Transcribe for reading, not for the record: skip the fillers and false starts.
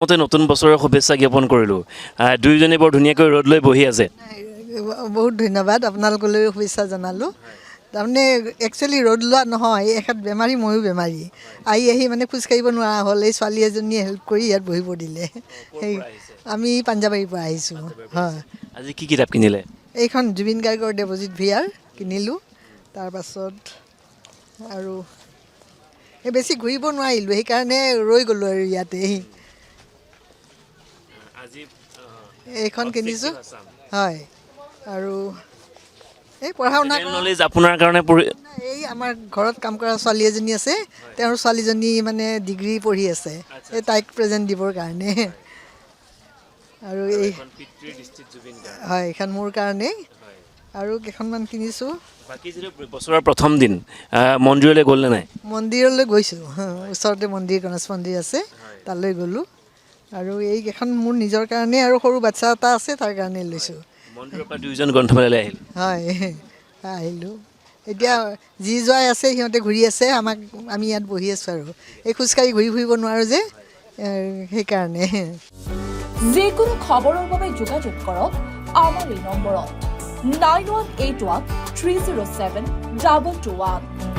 মতে নতুন বছৰৰ শুভেচ্ছা জ্ঞাপন কৰিলোঁ দুয়োজনে বৰ ধুনীয়াকৈ ৰ'দ লৈ বহি আছে বহুত ধন্যবাদ আপোনালোকলৈ শুভেচ্ছা জনালোঁ তাৰমানে একচুৱেলি ৰ'দ লোৱা নহয় এখেত বেমাৰী ময়ো বেমাৰী আহি মানে খোজকাঢ়িব নোৱাৰা হ'ল এই ছোৱালী এজনীয়ে হেল্প কৰি ইয়াত বহিব দিলে সেই আমি পাঞ্জাবাৰীৰ পৰা আহিছোঁ হয় আজি কি কিতাপ কিনিলে এইখন জুবিন গাৰ্গৰ দেৱজিৎ ভূঞাৰ কিনিলোঁ তাৰপাছত আৰু এই বেছি ঘূৰিব নোৱাৰিলোঁ সেইকাৰণে ৰৈ গ'লোঁ আৰু ইয়াতে এইখন কিনিছোঁ হয় আৰু এই পঢ়া শুনা নলেজ আপোনাৰ কাৰণে এই আমাৰ ঘৰত কাম কৰা ছোৱালী এজনী আছে তেওঁৰ ছোৱালীজনী মানে ডিগ্ৰী পঢ়ি আছে এই তাইক প্ৰেজেণ্ট দিবৰ কাৰণে আৰু এই হয় এইখন মোৰ কাৰণেই আৰু কেইখনমান কিনিছোঁ বাকী যিটো বছৰৰ প্ৰথম দিন মন্দিৰলৈ গ'লনে নাই মন্দিৰলৈ গৈছোঁ ওচৰতে মন্দিৰ গণেশ মন্দিৰ আছে তালৈ গ'লোঁ আৰু এইকেইখন মোৰ নিজৰ কাৰণে আৰু সৰু বাচ্ছা এটা আছে তাৰ কাৰণে লৈছোঁ মন্দিৰৰ পৰা দুয়োজন গ্ৰন্থমেলালৈ আহিল হয় আহিলোঁ এতিয়া যি যোৱাই আছে সিহঁতে ঘূৰি আছে আমি ইয়াত বহি আছোঁ আৰু এই খোজকাঢ়ি ঘূৰি ফুৰিব নোৱাৰোঁ যে সেইকাৰণে যিকোনো খবৰৰ বাবে যোগাযোগ কৰক আমাৰ এই নম্বৰত 9181 307 2221